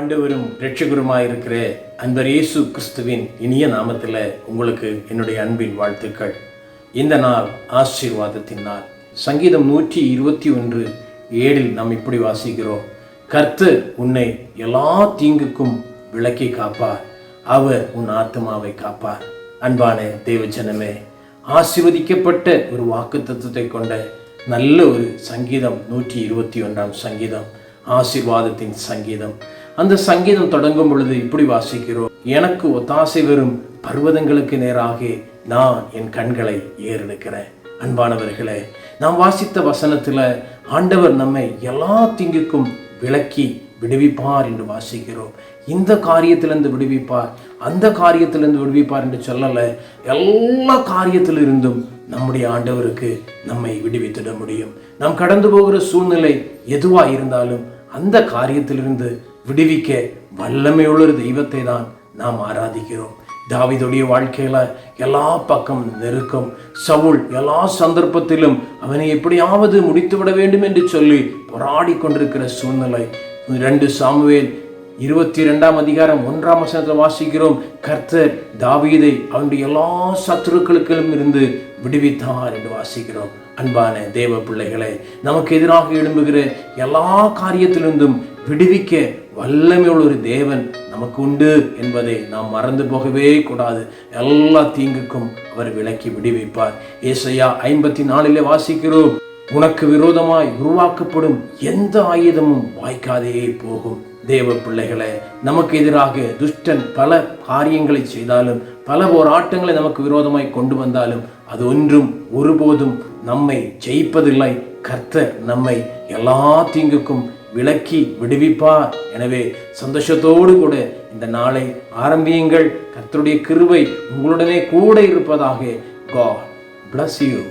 ஆண்டவரும் இரட்சகருமாயிருக்கிற அன்பர் இயேசு கிறிஸ்துவின் இனிய நாமத்தில் உங்களுக்கு என்னுடைய அன்பின் வாழ்த்துக்கள். இந்த நாள் ஆசீர்வாதத்தின் நாள். சங்கீதம் 121:7 நாம் இப்படி வாசிக்கிறோம். கர்த்தர் உன்னை எல்லா தீங்குக்கும் விலக்கி காப்பார், அவர் உன் ஆத்மாவை காப்பார். அன்பான தேவஜனமே, ஆசீர்வதிக்கப்பட்ட ஒரு வாக்குத்தத்தத்தை கொண்ட நல்ல ஒரு சங்கீதம் 121 சங்கீதம், ஆசீர்வாதத்தின் சங்கீதம். அந்த சங்கீதம் தொடங்கும் பொழுது இப்படி வாசிக்கிறோம். எனக்கு ஒத்தாசை வரும் பர்வதங்களுக்கு நேராக நான் என் கண்களை ஏறெடுக்கிறேன். அன்பானவர்களே, நாம் வாசித்த வசனத்துல ஆண்டவர் நம்மை எல்லா தீங்குக்கும் விலக்கி விடுவிப்பார் என்று வாசிக்கிறோம். இந்த காரியத்திலிருந்து விடுவிப்பார், அந்த காரியத்திலிருந்து விடுவிப்பார் என்று சொல்லல. எல்லா காரியத்திலிருந்தும் நம்முடைய ஆண்டவருக்கு நம்மை விடுவித்திட முடியும். நாம் கடந்து போகிற சூழ்நிலை எதுவா இருந்தாலும் அந்த காரியத்திலிருந்து விடுவிக்க வல்லமையுள்ள ஒரு தெய்வத்தை தான் நாம் ஆராதிக்கிறோம். தாவீதுடைய வாழ்க்கையில எல்லா பக்கம் நெருக்கம். சவுல் எல்லா சந்தர்ப்பத்திலும் அவனை எப்படியாவது முடித்துவிட வேண்டும் என்று சொல்லி போராடி கொண்டிருக்கிற சூழ்நிலை. 2 சாமுவேல் 22:1 வாசிக்கிறோம். கர்த்தர் தாவீதை அவனுடைய எல்லா சத்துருக்களுக்கும் இருந்து விடுவித்தார் என்று வாசிக்கிறோம். அன்பான தேவ பிள்ளைகளே, நமக்கு எதிராக எழும்புகிற எல்லா காரியத்திலிருந்தும் விடுவிக்க வல்லமையுள்ள ஒரு தேவன் நமக்கு உண்டு என்பதை நாம் மறந்து போகவே கூடாது. எல்லா தீங்குக்கும் அவர் விலக்கி விடுவிப்பார். ஏசாயா 54 வாசிக்கிறோம். உனக்கு விரோதமாய் உருவாக்கப்படும் எந்த ஆயுதமும் வாய்க்காதே போகும். தேவ பிள்ளைகளே, நமக்கு எதிராக துஷ்டன் பல காரியங்களை செய்தாலும், பல போராட்டங்களை நமக்கு விரோதமாய் கொண்டு வந்தாலும் அது ஒன்றும் ஒருபோதும் நம்மை ஜெயிப்பதில்லை. கர்த்தர் நம்மை எல்லா தீங்குக்கும் விலக்கி விடுவிப்பார். எனவே சந்தோஷத்தோடு கூட இந்த நாளை ஆரம்பியுங்கள். கர்த்தருடைய கிருபை உங்களுடனே கூட இருப்பதாக. God bless you.